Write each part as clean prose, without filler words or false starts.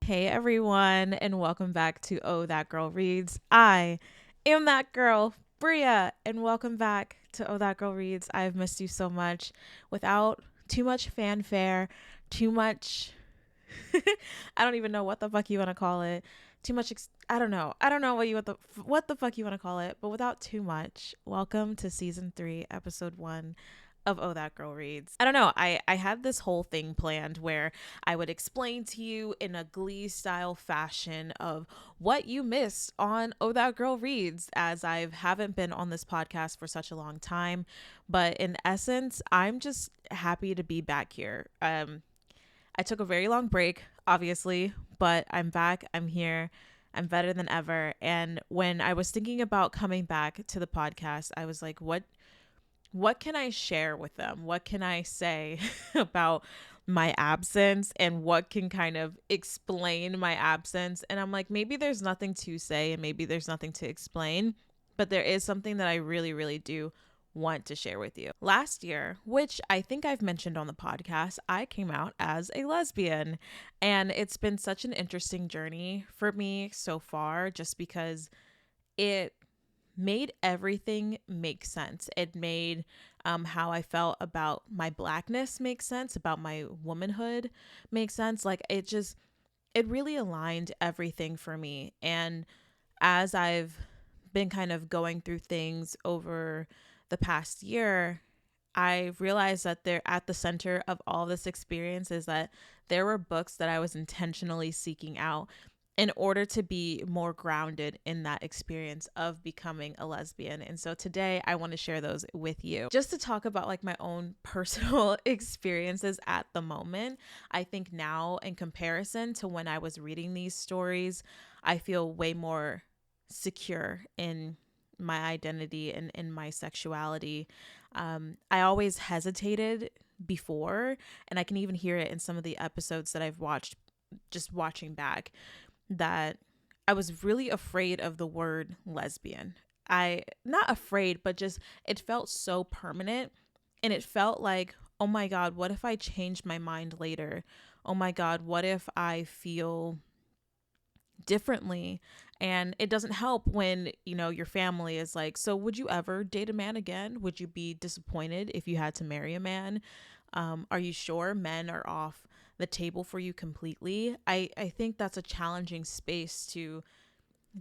Hey everyone, and welcome back to Oh That Girl Reads. I am that girl, Bria, and welcome back to Oh That Girl Reads. I've missed you so much without too much fanfare, too much I don't even know what the fuck you want to call it. Too much I don't know. I don't know what the fuck you want to call it, but without too much. Welcome to season 3, episode 1 of Oh That Girl Reads. I don't know. I had this whole thing planned where I would explain to you in a Glee style fashion of what you missed on Oh That Girl Reads, as I haven't been on this podcast for such a long time. But in essence, I'm just happy to be back here. I took a very long break, obviously, but I'm back. I'm here. I'm better than ever. And when I was thinking about coming back to the podcast, I was like, what can I share with them? What can I say about my absence and what can kind of explain my absence? And I'm like, maybe there's nothing to say and maybe there's nothing to explain, but there is something that I really, really do want to share with you. Last year, which I think I've mentioned on the podcast, I came out as a lesbian. And it's been such an interesting journey for me so far, just because it made everything make sense. It made how I felt about my blackness make sense, about my womanhood make sense. Like it really aligned everything for me. And as I've been kind of going through things over the past year, I realized that they're at the center of all this experience is that there were books that I was intentionally seeking out in order to be more grounded in that experience of becoming a lesbian. And so today I want to share those with you. Just to talk about like my own personal experiences at the moment. I think now in comparison to when I was reading these stories, I feel way more secure in my identity and in my sexuality. I always hesitated before, and I can even hear it in some of the episodes that I've watched, just watching back, that I was really afraid of the word lesbian. Not afraid, but just it felt so permanent. And it felt like, oh my God, what if I change my mind later? Oh my God, what if I feel differently? And it doesn't help when, your family is like, so would you ever date a man again? Would you be disappointed if you had to marry a man? Are you sure men are off the table for you completely? I think that's a challenging space to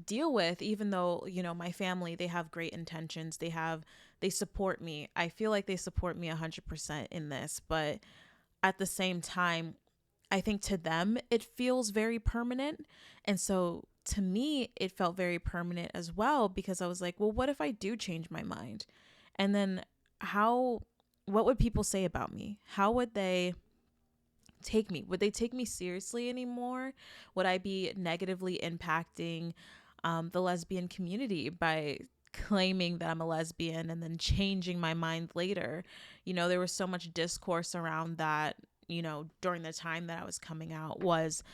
deal with, even though, my family, they have great intentions. They support me. I feel like they support me 100% in this, but at the same time, I think to them it feels very permanent. And so to me, it felt very permanent as well, because I was like, well, what if I do change my mind? And then what would people say about me? How would they take me? Would they take me seriously anymore? Would I be negatively impacting the lesbian community by claiming that I'm a lesbian and then changing my mind later? There was so much discourse around that, during the time that I was coming out, was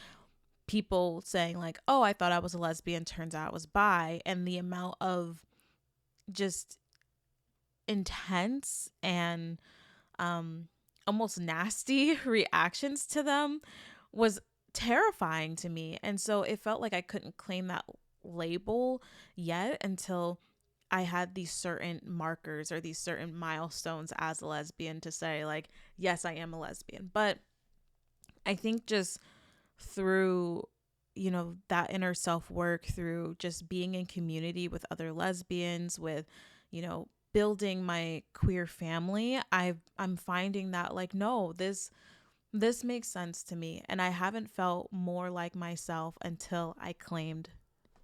people saying like, oh, I thought I was a lesbian, turns out I was bi. And the amount of just intense and almost nasty reactions to them was terrifying to me. And so it felt like I couldn't claim that label yet until I had these certain markers or these certain milestones as a lesbian to say like, yes, I am a lesbian. But I think just through, that inner self work, through just being in community with other lesbians, with, building my queer family, I'm finding that like, no, this makes sense to me. And I haven't felt more like myself until I claimed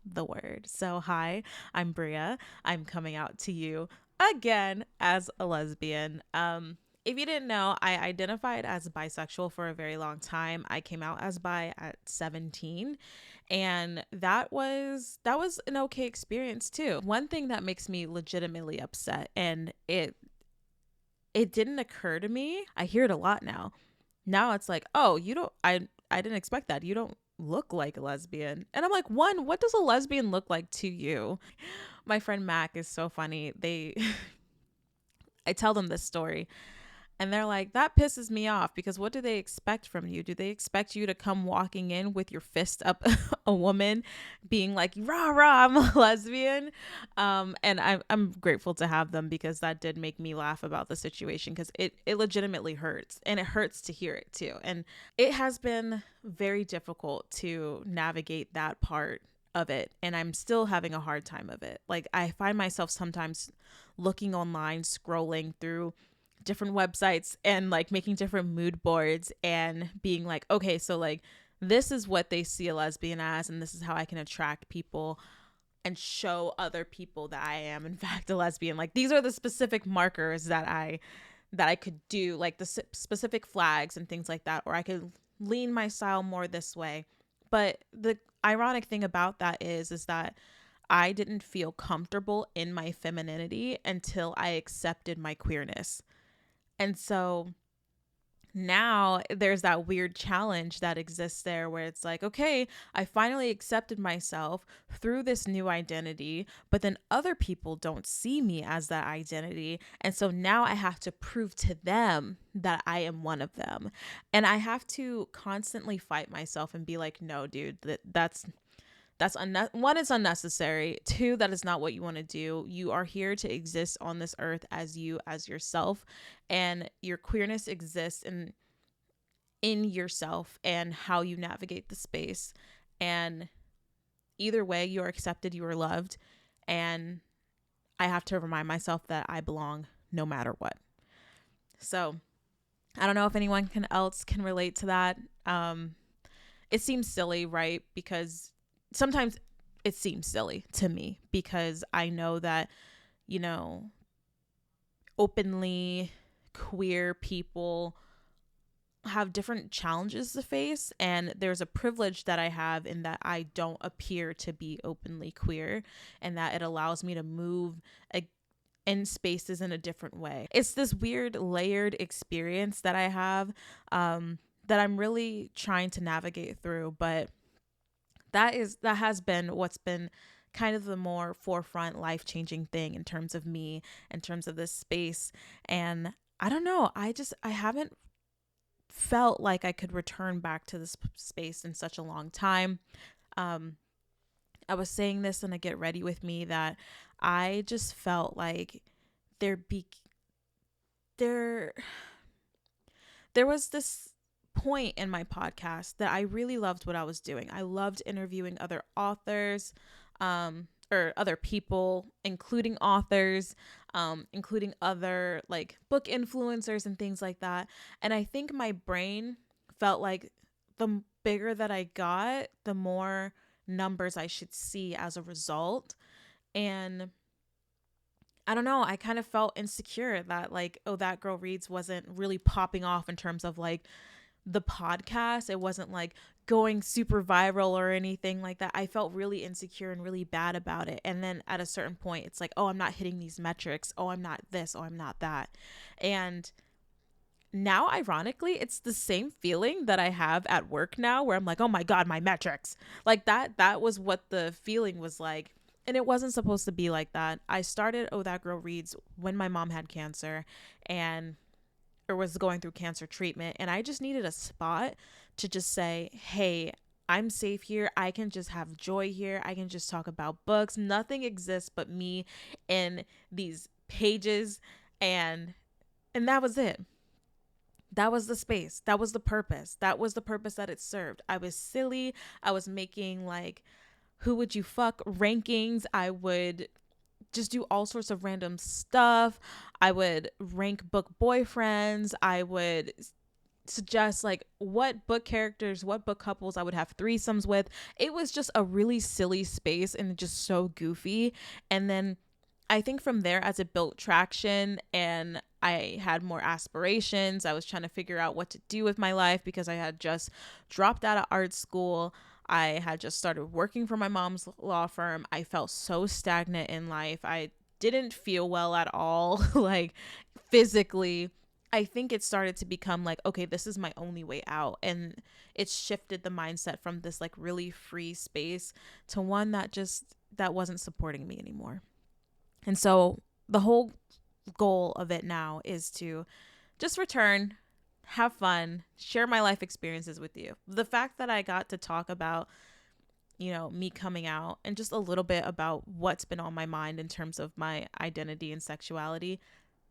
the word. So hi, I'm Bria. I'm coming out to you again as a lesbian. If you didn't know, I identified as bisexual for a very long time. I came out as bi at 17, and that was an okay experience too. One thing that makes me legitimately upset, and it didn't occur to me. I hear it a lot now. Now it's like, "Oh, you don't I didn't expect that. You don't look like a lesbian." And I'm like, "One, what does a lesbian look like to you?" My friend Mac is so funny. I tell them this story. And they're like, that pisses me off, because what do they expect from you? Do they expect you to come walking in with your fist up a woman being like, rah, rah, I'm a lesbian? And I'm grateful to have them, because that did make me laugh about the situation, because it legitimately hurts, and it hurts to hear it too. And it has been very difficult to navigate that part of it, and I'm still having a hard time of it. Like, I find myself sometimes looking online, scrolling through different websites and like making different mood boards and being like, okay, so like this is what they see a lesbian as, and this is how I can attract people and show other people that I am in fact a lesbian. Like, these are the specific markers that I could do, like the specific flags and things like that, or I could lean my style more this way. But the ironic thing about that is that I didn't feel comfortable in my femininity until I accepted my queerness. And so now there's that weird challenge that exists there, where it's like, okay, I finally accepted myself through this new identity, but then other people don't see me as that identity. And so now I have to prove to them that I am one of them. And I have to constantly fight myself and be like, no, dude, one, it's unnecessary. Two, that is not what you want to do. You are here to exist on this earth as you, as yourself, and your queerness exists in yourself and how you navigate the space. And either way, you are accepted, you are loved, and I have to remind myself that I belong no matter what. So I don't know if anyone else can relate to that. It seems silly, right? Because sometimes it seems silly to me, because I know that, you know, openly queer people have different challenges to face, and there's a privilege that I have in that I don't appear to be openly queer, and that it allows me to move in spaces in a different way. It's this weird layered experience that I have, that I'm really trying to navigate through, but that has been what's been kind of the more forefront life-changing thing in terms of me, in terms of this space. And I don't know, I haven't felt like I could return back to this space in such a long time. I was saying this in a Get Ready With Me, that I just felt like there there was this point in my podcast that I really loved what I was doing. I loved interviewing other authors, or other people, including authors, including other like book influencers and things like that. And I think my brain felt like the bigger that I got, the more numbers I should see as a result. And I don't know, I kind of felt insecure that like, oh, That Girl Reads wasn't really popping off in terms of like the podcast. It wasn't like going super viral or anything like that. I felt really insecure and really bad about it. And then at a certain point, it's like, oh, I'm not hitting these metrics. Oh, I'm not this. Oh, I'm not that. And now, ironically, it's the same feeling that I have at work now, where I'm like, oh my God, my metrics. Like that was what the feeling was like. And it wasn't supposed to be like that. I started Oh, That Girl Reads when my mom had cancer, and or was going through cancer treatment, and I just needed a spot to just say, hey, I'm safe here. I can just have joy here. I can just talk about books. Nothing exists but me in these pages. And that was it. That was the space. That was the purpose. That was the purpose that it served. I was silly. I was making like who would you fuck rankings. I would just do all sorts of random stuff. I would rank book boyfriends. I would suggest like what book characters, what book couples I would have threesomes with. It was just a really silly space and just so goofy. And then I think from there, as it built traction and I had more aspirations, I was trying to figure out what to do with my life, because I had just dropped out of art school. I had just started working for my mom's law firm. I felt so stagnant in life. I didn't feel well at all, like physically. I think it started to become like, okay, this is my only way out. And it shifted the mindset from this like really free space to one that wasn't supporting me anymore. And so the whole goal of it now is to just return, have fun, share my life experiences with you. The fact that I got to talk about, me coming out and just a little bit about what's been on my mind in terms of my identity and sexuality,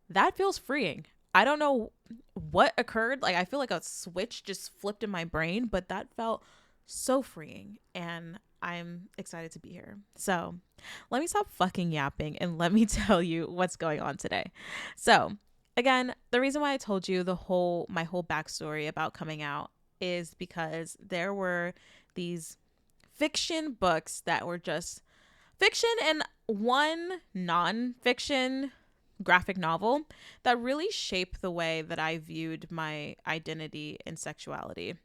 that feels freeing. I don't know what occurred. Like, I feel like a switch just flipped in my brain, but that felt so freeing. And I'm excited to be here. So let me stop fucking yapping and let me tell you what's going on today. So again, the reason why I told you my whole backstory about coming out is because there were these fiction books that were just fiction and one non-fiction graphic novel that really shaped the way that I viewed my identity and sexuality.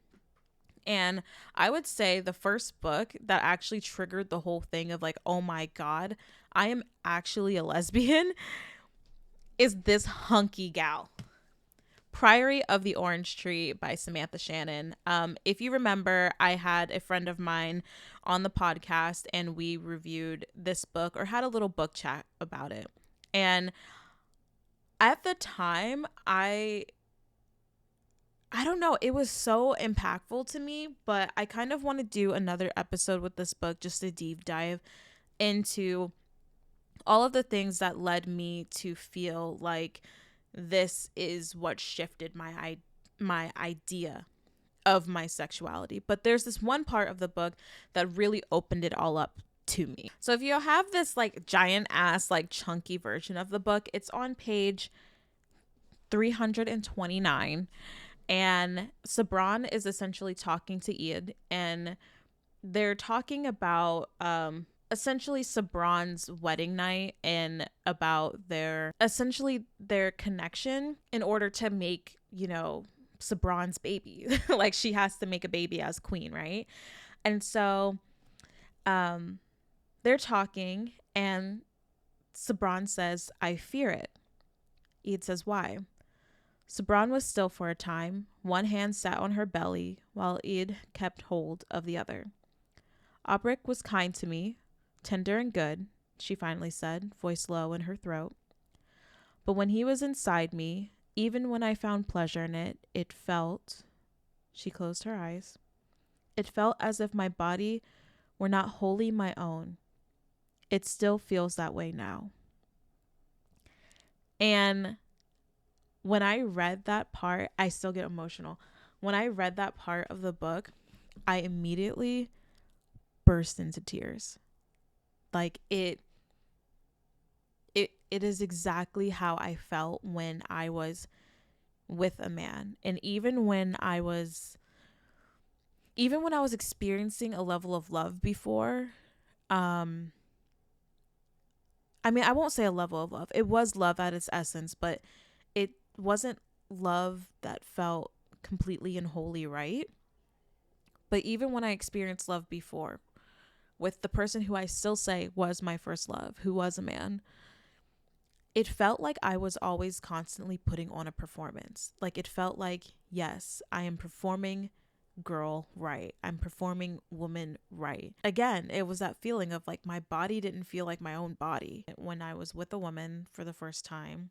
And I would say the first book that actually triggered the whole thing of like, oh my God, I am actually a lesbian is this hunky gal. Priory of the Orange Tree by Samantha Shannon. If you remember, I had a friend of mine on the podcast and we reviewed this book or had a little book chat about it. And at the time, I don't know, it was so impactful to me, but I kind of want to do another episode with this book, just a deep dive into all of the things that led me to feel like this is what shifted my idea of my sexuality. But there's this one part of the book that really opened it all up to me. So if you have this like giant ass like chunky version of the book, it's on page 329, and Sabran is essentially talking to Iad, and they're talking about essentially Sabran's wedding night and about their connection in order to make, Sabran's baby. Like, she has to make a baby as queen, right? And so they're talking, and Sabran says, "I fear it." Iad says, "Why?" Sabran was still for a time. One hand sat on her belly while Iad kept hold of the other. "Obrick was kind to me, tender and good," she finally said, voice low in her throat. "But when he was inside me, even when I found pleasure in it, it felt," she closed her eyes, "it felt as if my body were not wholly my own. It still feels that way now." And when I read that part, I still get emotional. When I read that part of the book, I immediately burst into tears. Like, it is exactly how I felt when I was with a man. And even when I was experiencing a level of love before, I mean, I won't say a level of love. It was love at its essence, but it wasn't love that felt completely and wholly right. But even when I experienced love before with the person who I still say was my first love, who was a man, it felt like I was always constantly putting on a performance. Like, it felt like, yes, I am performing girl right. I'm performing woman right. Again, it was that feeling of like my body didn't feel like my own body when I was with a woman for the first time.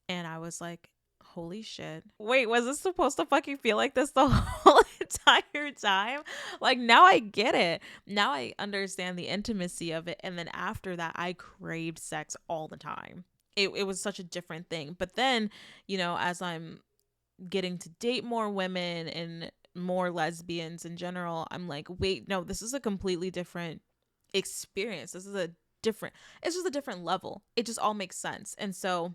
And I was like, holy shit. Wait, was this supposed to fucking feel like this the whole entire time? Like, now I get it. Now I understand the intimacy of it. And then after that, I craved sex all the time. It was such a different thing. But then, as I'm getting to date more women and more lesbians in general, I'm like, wait, no, this is a completely different experience. It's just a different level. It just all makes sense. And so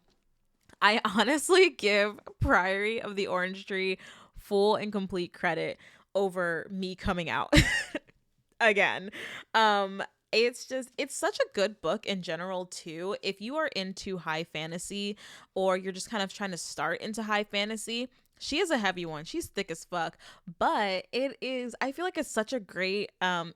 I honestly give Priory of the Orange Tree full and complete credit over me coming out again. It's such a good book in general too. If you are into high fantasy or you're just kind of trying to start into high fantasy, she is a heavy one. She's thick as fuck, but I feel like it's such a great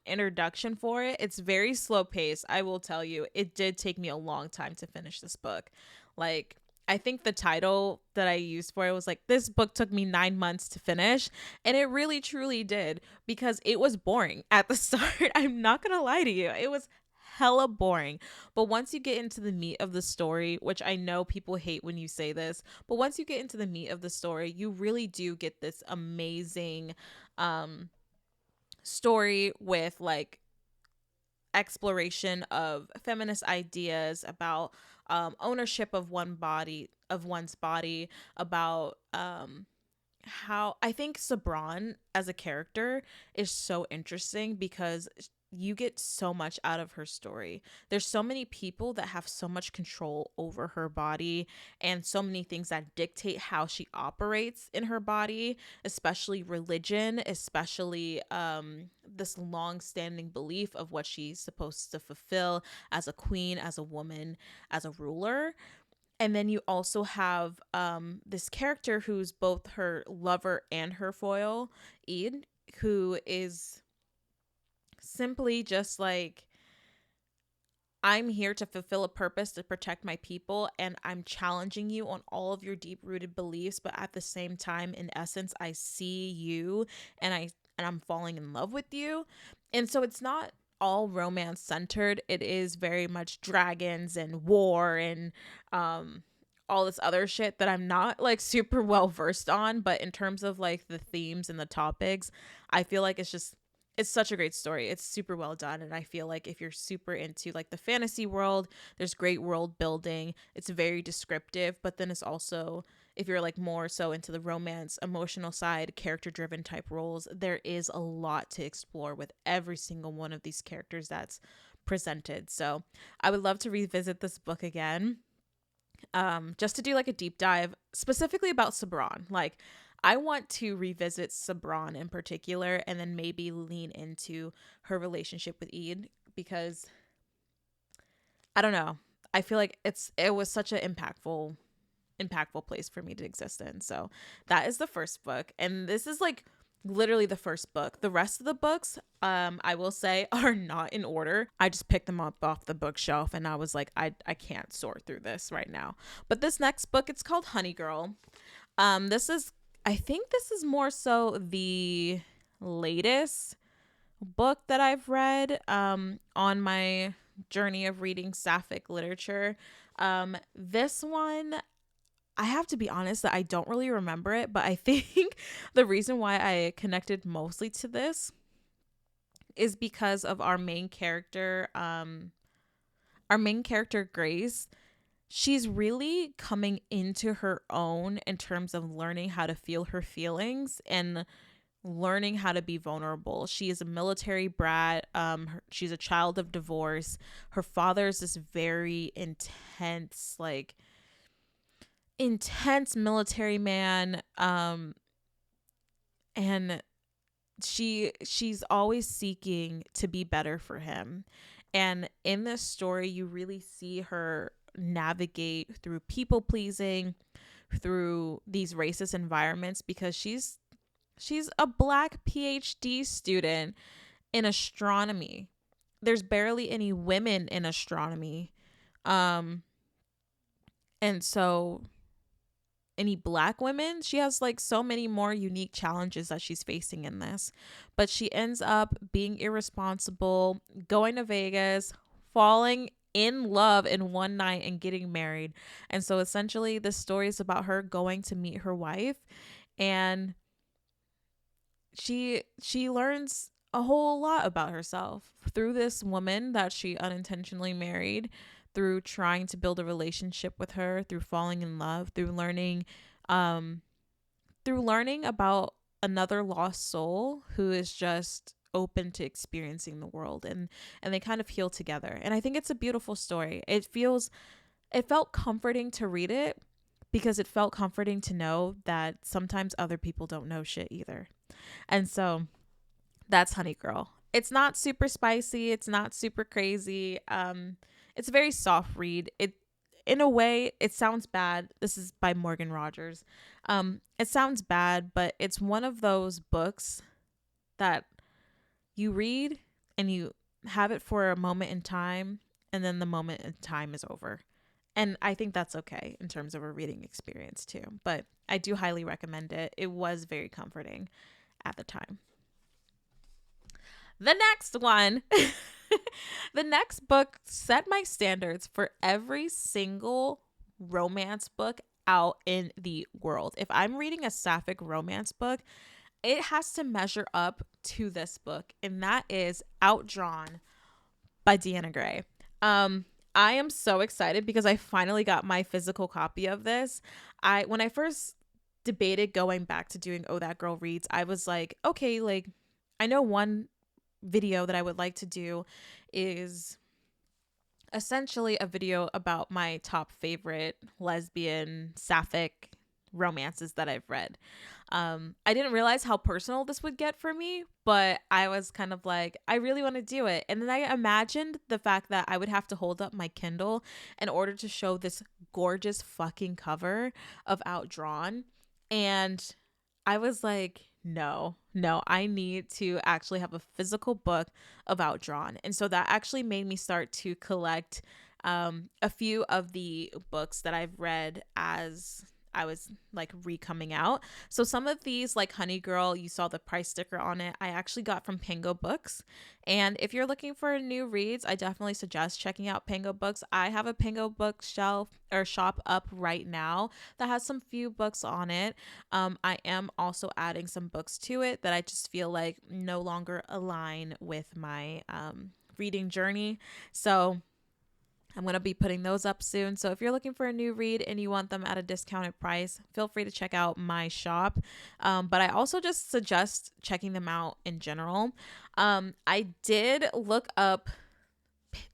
introduction for it. It's very slow paced. I will tell you, it did take me a long time to finish this book. Like, I think the title that I used for it was like, this book took me 9 months to finish. And it really, truly did, because it was boring at the start. I'm not going to lie to you. It was hella boring. But once you get into the meat of the story, which I know people hate when you say this, but once you get into the meat of the story, you really do get this amazing story with like exploration of feminist ideas about ownership of one's body, about how I think Sabran as a character is so interesting because you get so much out of her story. There's so many people that have so much control over her body and so many things that dictate how she operates in her body, especially religion, especially this long-standing belief of what she's supposed to fulfill as a queen, as a woman, as a ruler. And then you also have this character who's both her lover and her foil, Eid, who is simply just like, I'm here to fulfill a purpose to protect my people, and I'm challenging you on all of your deep-rooted beliefs, but at the same time, in essence, I see you and I'm falling in love with you. And so it's not all romance centered. It is very much dragons and war and all this other shit that I'm not like super well versed on, but in terms of like the themes and the topics, I feel like it's such a great story. It's super well done. And I feel like if you're super into like the fantasy world, there's great world building. It's very descriptive, but then it's also, if you're like more so into the romance, emotional side, character driven type roles, there is a lot to explore with every single one of these characters that's presented. So I would love to revisit this book again. Just to do like a deep dive specifically about Sabran. Like, I want to revisit Sabran in particular and then maybe lean into her relationship with Eid because I don't know. I feel like it was such an impactful place for me to exist in. So that is the first book. And this is like literally the first book. The rest of the books, I will say, are not in order. I just picked them up off the bookshelf and I was like, I can't sort through this right now. But this next book, it's called Honey Girl. I think this is more so the latest book that I've read on my journey of reading Sapphic literature. This one, I have to be honest that I don't really remember it, but I think the reason why I connected mostly to this is because of our main character, Grace. She's really coming into her own in terms of learning how to feel her feelings and learning how to be vulnerable. She is a military brat. She's a child of divorce. Her father is this very intense military man. And she's always seeking to be better for him. And in this story, you really see her navigate through people pleasing, through these racist environments, because she's a Black PhD student in astronomy. There's barely any women in astronomy. And so any Black women, she has like so many more unique challenges that she's facing in this. But she ends up being irresponsible, going to Vegas, falling in love in one night and getting married. And so essentially the story is about her going to meet her wife, and she learns a whole lot about herself through this woman that she unintentionally married, through trying to build a relationship with her, through falling in love, through learning about another lost soul who is just open to experiencing the world, and they kind of heal together. And I think it's a beautiful story. It felt comforting to read it because it felt comforting to know that sometimes other people don't know shit either. And so that's Honey Girl. It's not super spicy, it's not super crazy. It's a very soft read. It, in a way, it sounds bad. This is by Morgan Rogers. It sounds bad, but it's one of those books that you read and you have it for a moment in time, and then the moment in time is over. And I think that's okay in terms of a reading experience too. But I do highly recommend it. It was very comforting at the time. The next one The next book set my standards for every single romance book out in the world. If I'm reading a Sapphic romance book, it has to measure up to this book, and that is Outdrawn by Deanna Gray. I am so excited because I finally got my physical copy of this. When I first debated going back to doing Oh That Girl Reads, I was like, okay, like I know one video that I would like to do is essentially a video about my top favorite lesbian sapphic romances that I've read. I didn't realize how personal this would get for me, but I was kind of like, I really want to do it. And then I imagined the fact that I would have to hold up my Kindle in order to show this gorgeous fucking cover of Outdrawn. And I was like, no, I need to actually have a physical book of Outdrawn. And so that actually made me start to collect a few of the books that I've read as I was like re-coming out. So some of these, like Honey Girl, you saw the price sticker on it, I actually got from Pango Books. And if you're looking for new reads, I definitely suggest checking out Pango Books. I have a Pango bookshelf or shop up right now that has some few books on it. I am also adding some books to it that I just feel like no longer align with my reading journey. So I'm going to be putting those up soon. So if you're looking for a new read and you want them at a discounted price, feel free to check out my shop. But I also just suggest checking them out in general. I did look up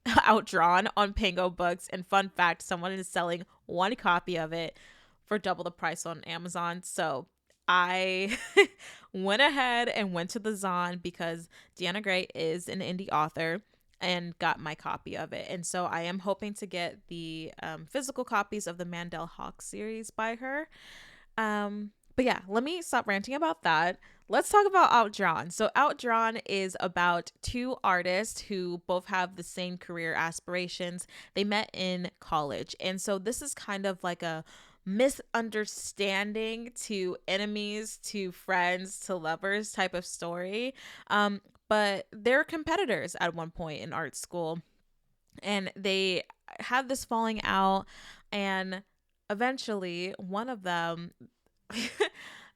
Outdrawn on Pango Books. And fun fact, someone is selling one copy of it for double the price on Amazon. So I went ahead and went to the Zon because Deanna Gray is an indie author and got my copy of it. And so I am hoping to get the physical copies of the Mandel Hawk series by her. But yeah, let me stop ranting about that. Let's talk about Outdrawn. So Outdrawn is about two artists who both have the same career aspirations. They met in college. And so this is kind of like a misunderstanding to enemies to friends to lovers type of story. But they're competitors at one point in art school, and they have this falling out, and eventually one of them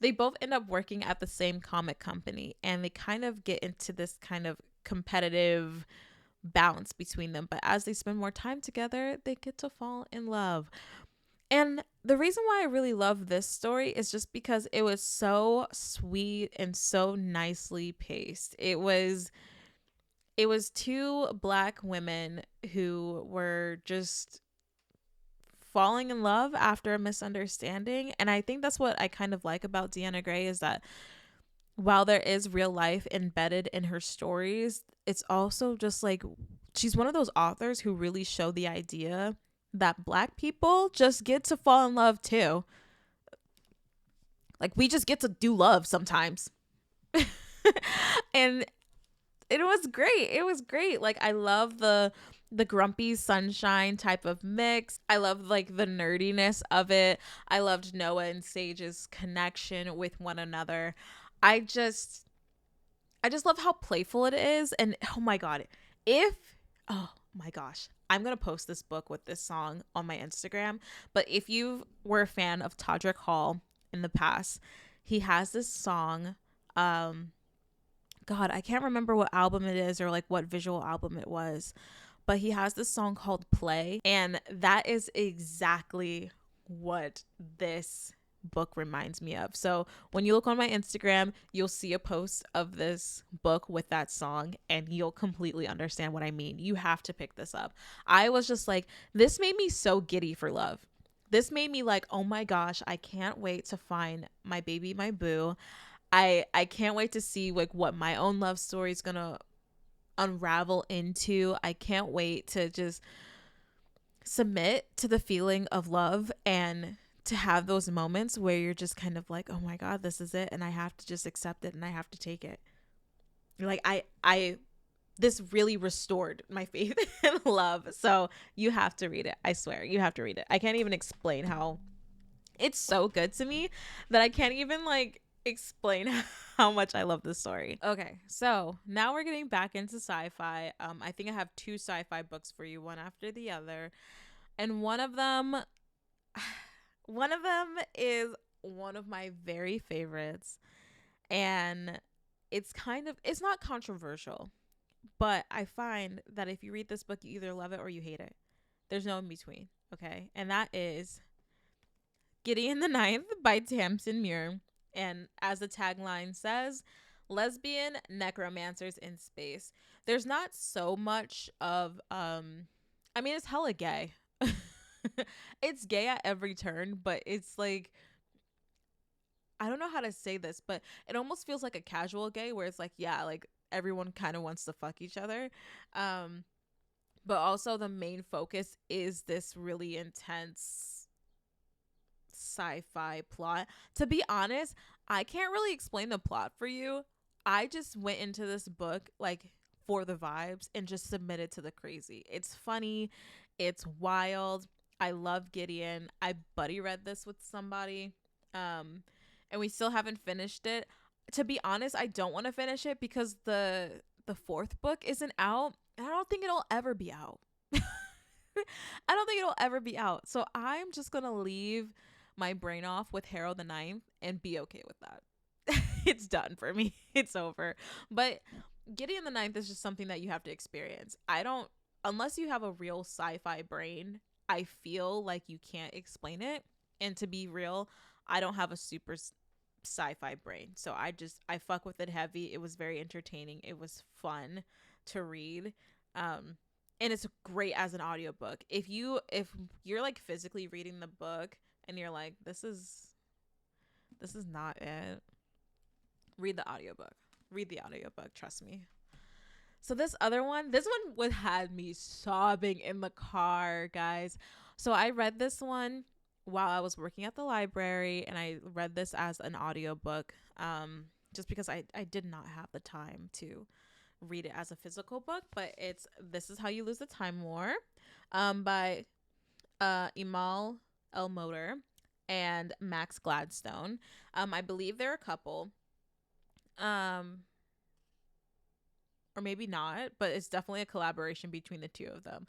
they both end up working at the same comic company, and they kind of get into this kind of competitive balance between them. But as they spend more time together, they get to fall in love. And the reason why I really love this story is just because it was so sweet and so nicely paced. It was two Black women who were just falling in love after a misunderstanding. And I think that's what I kind of like about Deanna Gray, is that while there is real life embedded in her stories, it's also just like she's one of those authors who really show the idea that Black people just get to fall in love too. Like, we just get to do love sometimes. And it was great. It was great. Like, I love the grumpy sunshine type of mix. I love like the nerdiness of it. I loved Noah and Sage's connection with one another. I just love how playful it is. And oh my god, oh my gosh, I'm going to post this book with this song on my Instagram. But if you were a fan of Todrick Hall in the past, he has this song. God, I can't remember what album it is or like what visual album it was. But he has this song called Play. And that is exactly what this book reminds me of. So when you look on my Instagram, you'll see a post of this book with that song, and you'll completely understand what I mean. You have to pick this up. I was just like, this made me so giddy for love. This made me like, oh my gosh, I can't wait to find my baby, my boo. I can't wait to see like what my own love story is gonna unravel into. I can't wait to just submit to the feeling of love and to have those moments where you're just kind of like, oh my god, this is it, and I have to just accept it and I have to take it. Like, I this really restored my faith in love. So you have to read it. I swear, you have to read it. I can't even explain how it's so good to me that I can't even like explain how much I love this story. Okay, so now we're getting back into sci-fi. I think I have two sci-fi books for you, one after the other, and one of them is one of my very favorites, and it's not controversial, but I find that if you read this book, you either love it or you hate it. There's no in between. Okay, and that is Gideon the Ninth by Tamsin Muir. And as the tagline says, lesbian necromancers in space. There's not so much of I mean, it's hella gay. It's gay at every turn, but it's like, I don't know how to say this, but it almost feels like a casual gay where it's like, yeah, like everyone kind of wants to fuck each other. Um but also the main focus is this really intense sci-fi plot. To be honest, I can't really explain the plot for you. I just went into this book like for the vibes and just submitted to the crazy. It's funny, it's wild. I love Gideon. I buddy read this with somebody. And we still haven't finished it. To be honest, I don't want to finish it because the fourth book isn't out. And I don't think it'll ever be out. I don't think it'll ever be out. So I'm just gonna leave my brain off with Harold the Ninth and be okay with that. It's done for me. It's over. But Gideon the Ninth is just something that you have to experience. I don't, unless you have a real sci-fi brain, I feel like you can't explain it. And to be real, I don't have a super sci-fi brain. So I fuck with it heavy. It was very entertaining. It was fun to read. And it's great as an audiobook. If you're like physically reading the book and you're like, this is not it, read the audiobook. Read the audiobook, trust me. So this one would had me sobbing in the car, guys. So I read this one while I was working at the library, and I read this as an audiobook, just because I did not have the time to read it as a physical book. But it's This Is How You Lose the Time War, by Imal El Motor and Max Gladstone. I believe they're a couple. Um, or maybe not, but it's definitely a collaboration between the two of them.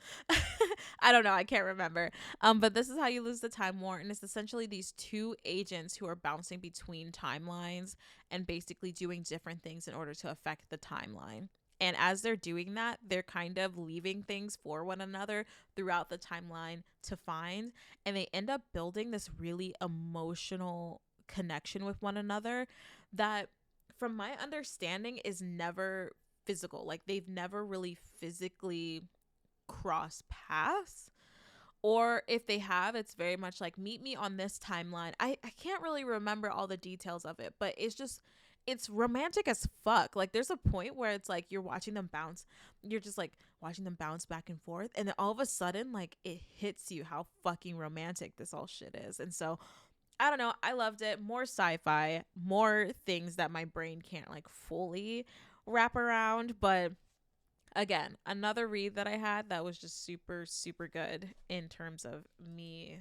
I don't know, I can't remember. But This Is How You Lose the Time War, and it's essentially these two agents who are bouncing between timelines and basically doing different things in order to affect the timeline. And as they're doing that, they're kind of leaving things for one another throughout the timeline to find. And they end up building this really emotional connection with one another that, from my understanding, is never physical. Like, they've never really physically crossed paths. Or if they have, it's very much like, meet me on this timeline. I can't really remember all the details of it, but it's romantic as fuck. Like, there's a point where it's like you're watching them bounce. You're just like watching them bounce back and forth. And then all of a sudden, like, it hits you how fucking romantic this all shit is. And so, I don't know. I loved it. More sci-fi, more things that my brain can't like fully wrap around. But again, another read that I had that was just super, super good in terms of me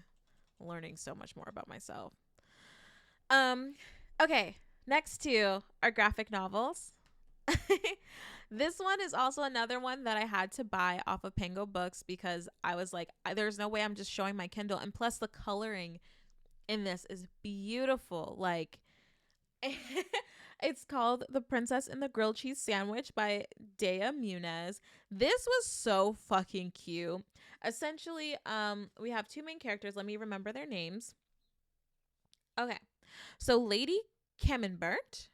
learning so much more about myself. Okay, next two are graphic novels. This one is also another one that I had to buy off of Pango Books because I was like, there's no way I'm just showing my Kindle. And plus, the coloring in this is beautiful. Like, it's called The Princess and the Grilled Cheese Sandwich by Dea Muniz. This was so fucking cute. Essentially, we have two main characters. Let me remember their names. Okay. So Lady Camembert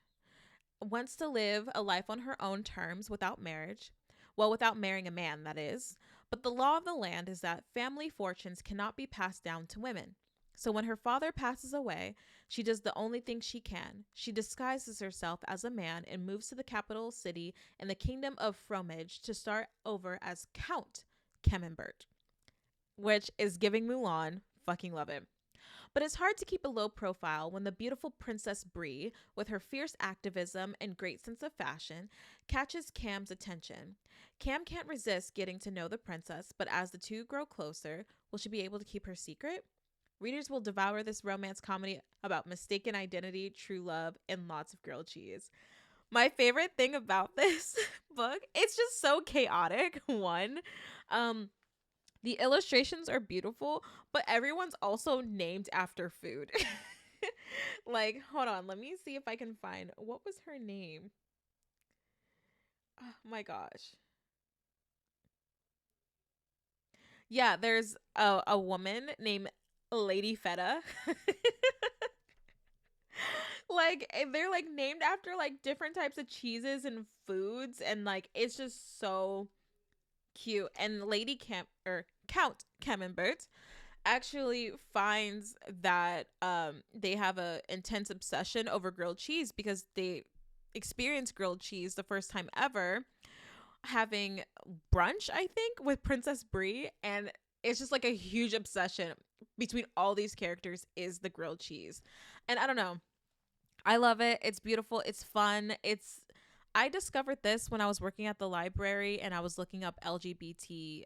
wants to live a life on her own terms without marriage. Well, without marrying a man, that is. But the law of the land is that family fortunes cannot be passed down to women. So when her father passes away, she does the only thing she can. She disguises herself as a man and moves to the capital city in the kingdom of Fromage to start over as Count Camembert, which is giving Mulan. Fucking love it. But it's hard to keep a low profile when the beautiful Princess Brie, with her fierce activism and great sense of fashion, catches Cam's attention. Cam can't resist getting to know the princess, but as the two grow closer, will she be able to keep her secret? Readers will devour this romance comedy about mistaken identity, true love, and lots of grilled cheese. My favorite thing about this book, it's just so chaotic. One, um, the illustrations are beautiful, but everyone's also named after food. Like, hold on, let me see if I can find what was her name. Oh my gosh. Yeah, there's a woman named Lady Feta. Like they're like named after like different types of cheeses and foods, and like it's just so cute. And Lady Camp or Count Camembert actually finds that they have a intense obsession over grilled cheese because they experienced grilled cheese the first time ever having brunch, I think, with Princess Brie, and it's just like a huge obsession between all these characters is the grilled cheese. And I don't know, I love it. It's beautiful. It's fun. It's I discovered this when I was working at the library and I was looking up LGBT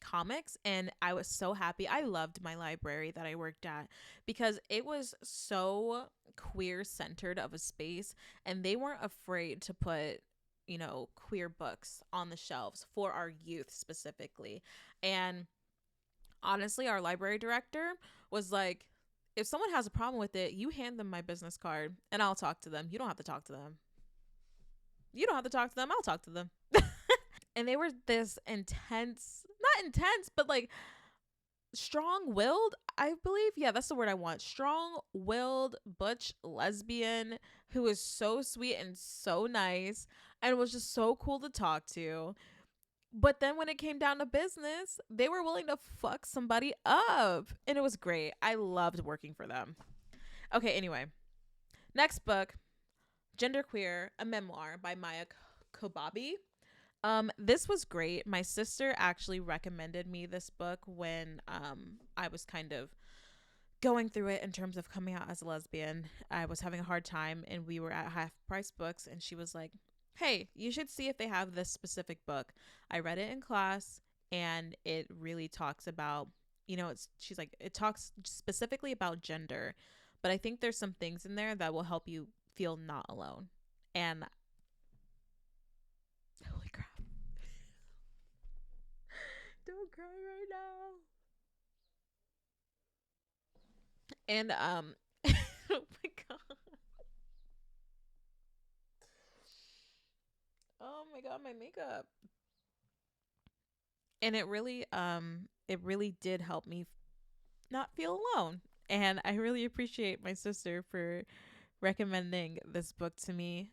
comics, and I was so happy. I loved my library that I worked at because it was so queer centered of a space, and they weren't afraid to put, you know, queer books on the shelves for our youth specifically. And honestly, our library director was like, if someone has a problem with it, you hand them my business card and I'll talk to them. You don't have to talk to them. You don't have to talk to them. I'll talk to them. And they were this intense, not intense, but like strong willed, I believe. Yeah, that's the word I want. Strong willed, butch lesbian who is so sweet and so nice and was just so cool to talk to. But then when it came down to business, they were willing to fuck somebody up. And it was great. I loved working for them. Okay, anyway. Next book, Genderqueer, a memoir by Maya Kobabe. This was great. My sister actually recommended me this book when I was kind of going through it in terms of coming out as a lesbian. I was having a hard time and we were at Half Price Books and she was like, "Hey, you should see if they have this specific book." I read it in class and it really talks about, you know, she's like, it talks specifically about gender, but I think there's some things in there that will help you feel not alone. And holy crap. Don't cry right now. And oh my god. Oh my god, my makeup. And it really did help me not feel alone. And I really appreciate my sister for recommending this book to me.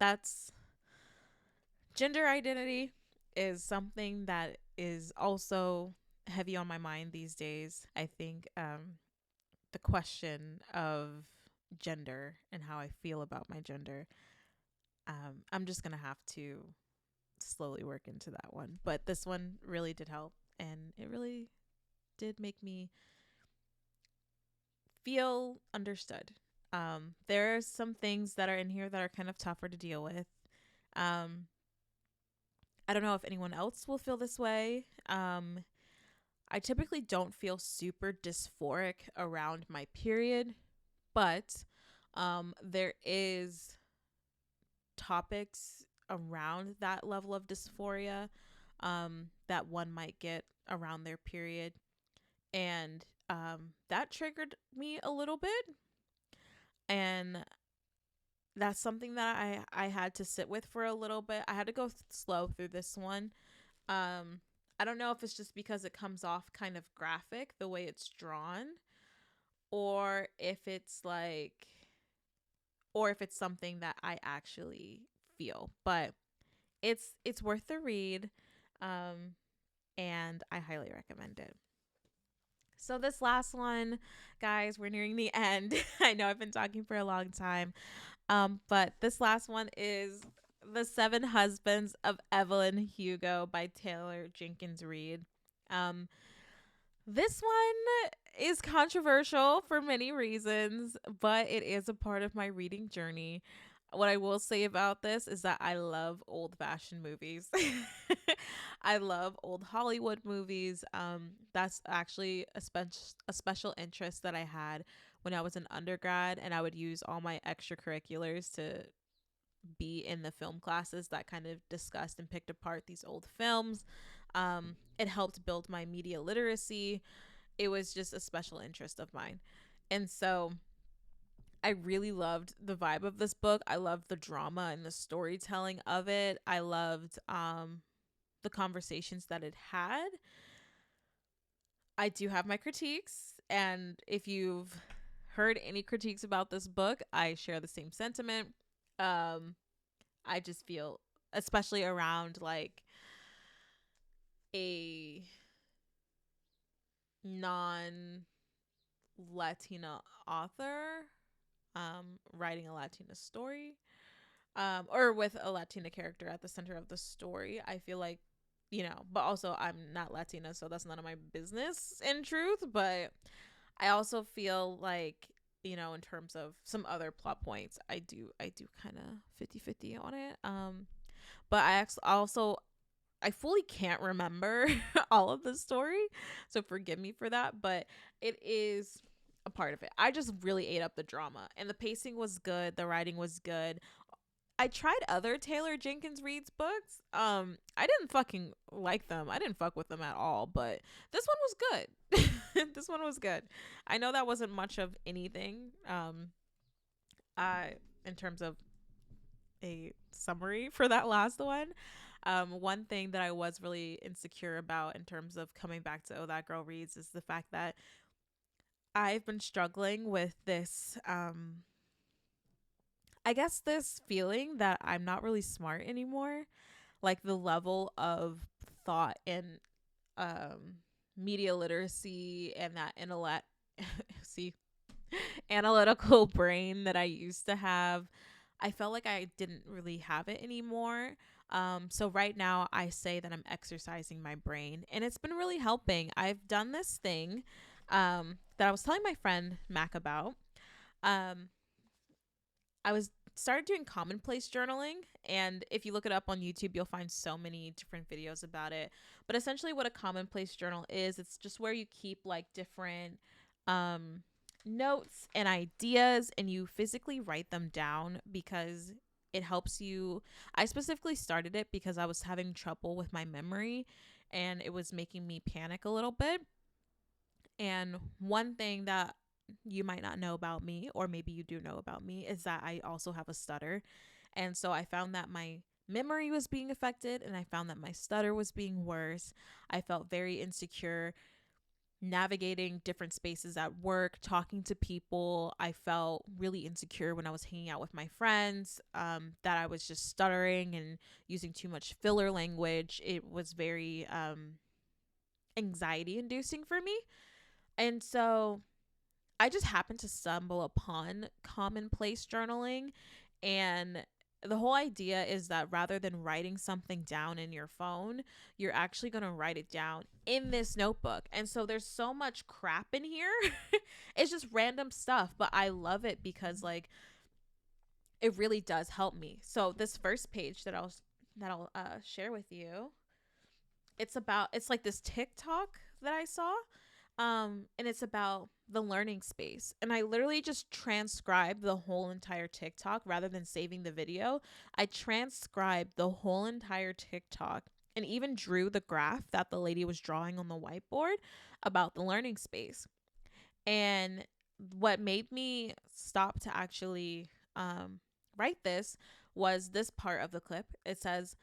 That's gender identity is something that is also heavy on my mind these days. I think the question of gender and how I feel about my gender, I'm just gonna have to slowly work into that one. But this one really did help, and it really did make me feel understood. There are some things that are in here that are kind of tougher to deal with. Um, I don't know if anyone else will feel this way. I typically don't feel super dysphoric around my period, but there is topics around that level of dysphoria that one might get around their period. And that triggered me a little bit. And that's something that I had to sit with for a little bit. I had to go slow through this one. I don't know if it's just because it comes off kind of graphic the way it's drawn, or if it's like, or if it's something that I actually feel. But it's worth the read, and I highly recommend it. So this last one, guys, we're nearing the end. I know I've been talking for a long time, but this last one is The Seven Husbands of Evelyn Hugo by Taylor Jenkins Reid. Um, this one is controversial for many reasons, but it is a part of my reading journey. What I will say about this is that I love old fashioned movies. I love old Hollywood movies. That's actually a special interest that I had when I was an undergrad, and I would use all my extracurriculars to be in the film classes that kind of discussed and picked apart these old films. It helped build my media literacy. It was just a special interest of mine. And so I really loved the vibe of this book. I loved the drama and the storytelling of it. I loved the conversations that it had. I do have my critiques, and if you've heard any critiques about this book, I share the same sentiment. Um I just feel, especially around like a non Latina author writing a Latina story, or with a Latina character at the center of the story. I feel like, but also I'm not Latina, so that's none of my business in truth. But I also feel like, in terms of some other plot points, I do kind of 50-50 on it. But I fully can't remember all of the story, so forgive me for that, but it is a part of it. I just really ate up the drama, and the pacing was good, the writing was good. I tried other Taylor Jenkins Reid's books. I didn't fucking like them. I didn't fuck with them at all, but this one was good. This one was good. I know that wasn't much of anything. I In terms of a summary for that last one. One thing that I was really insecure about in terms of coming back to Oh That Girl Reads is the fact that I've been struggling with this, I guess, this feeling that I'm not really smart anymore. Like the level of thought and media literacy and that intellect, see, analytical brain that I used to have, I felt like I didn't really have it anymore. So right now I say that I'm exercising my brain, and it's been really helping. I've done this thing that I was telling my friend Mac about. Um, I was started doing commonplace journaling, and if you look it up on YouTube, you'll find so many different videos about it. But essentially what a commonplace journal is, it's just where you keep like different um notes and ideas, and you physically write them down because it helps you. I specifically started it because I was having trouble with my memory, and it was making me panic a little bit. And one thing that you might not know about me, or maybe you do know about me, is that I also have a stutter. And so I found that my memory was being affected, and I found that my stutter was being worse. I felt very insecure navigating different spaces at work, talking to people. I felt really insecure when I was hanging out with my friends, that I was just stuttering and using too much filler language. It was very anxiety inducing for me. And so I just happened to stumble upon commonplace journaling, and the whole idea is that rather than writing something down in your phone, you're actually going to write it down in this notebook. And so there's so much crap in here. It's just random stuff, but I love it because like it really does help me. So this first page that I'll share with you, it's like this TikTok that I saw, and it's about the learning space, and I literally just transcribed the whole entire TikTok rather than saving the video. I transcribed the whole entire TikTok and even drew the graph that the lady was drawing on the whiteboard about the learning space. And what made me stop to actually write this was this part of the clip. It says,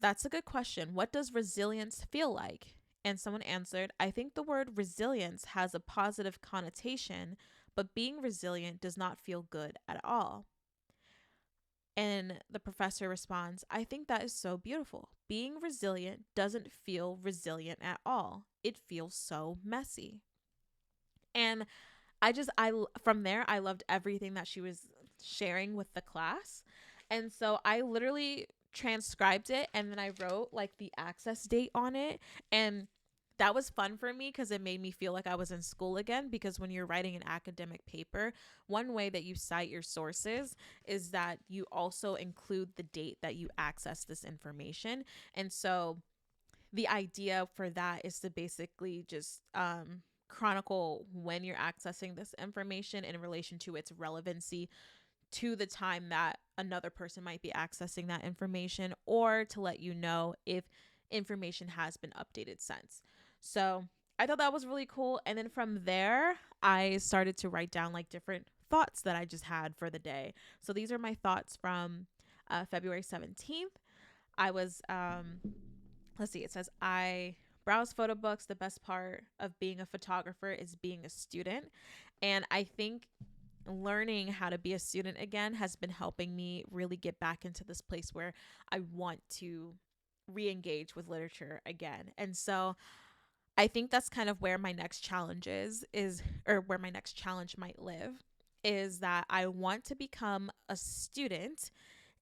"That's a good question. What does resilience feel like?" And someone answered, "I think the word resilience has a positive connotation, but being resilient does not feel good at all." And the professor responds, "I think that is so beautiful. Being resilient doesn't feel resilient at all. It feels so messy." And from there, I loved everything that she was sharing with the class. And so I literally transcribed it, and then I wrote like the access date on it. And that was fun for me because it made me feel like I was in school again. Because when you're writing an academic paper, one way that you cite your sources is that you also include the date that you access this information. And so the idea for that is to basically just chronicle when you're accessing this information in relation to its relevancy to the time that another person might be accessing that information, or to let you know if information has been updated since. So I thought that was really cool. And then from there, I started to write down like different thoughts that I just had for the day. So these are my thoughts from February 17th. I was, let's see, it says, I browse photo books. The best part of being a photographer is being a student. And I think learning how to be a student again has been helping me really get back into this place where I want to re-engage with literature again. And so I think that's kind of where my next challenge is or where my next challenge might live, is that I want to become a student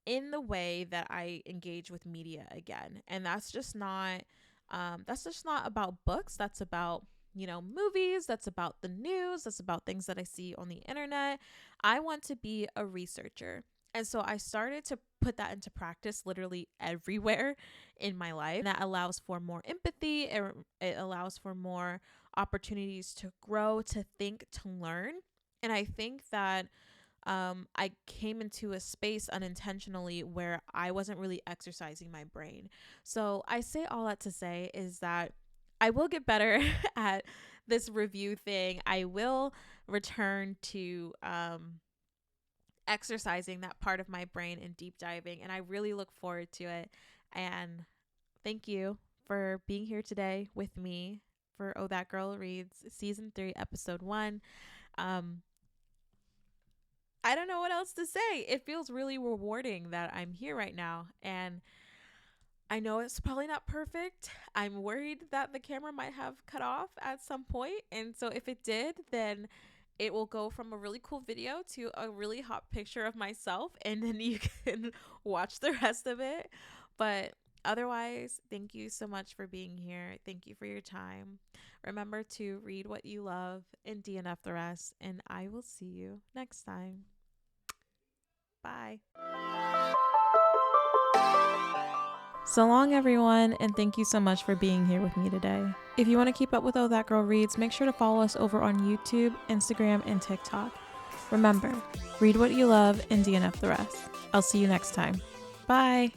in the way that I engage with media again. And that's just not about books. That's about, you know, movies. That's about the news. That's about things that I see on the internet. I want to be a researcher. And so I started to put that into practice literally everywhere in my life. And that allows for more empathy. It allows for more opportunities to grow, to think, to learn. And I think that I came into a space unintentionally where I wasn't really exercising my brain. So I say all that to say is that I will get better at this review thing. I will return to exercising that part of my brain and deep diving, and I really look forward to it. And thank you for being here today with me for Oh That Girl Reads Season 3, Episode 1. I don't know what else to say. It feels really rewarding that I'm here right now. And I know it's probably not perfect. I'm worried that the camera might have cut off at some point. And so if it did, then it will go from a really cool video to a really hot picture of myself. And then you can watch the rest of it. But otherwise, thank you so much for being here. Thank you for your time. Remember to read what you love and DNF the rest. And I will see you next time. Bye. So long, everyone, and thank you so much for being here with me today. If you want to keep up with Oh That Girl Reads, make sure to follow us over on YouTube, Instagram, and TikTok. Remember, read what you love and DNF the rest. I'll see you next time. Bye.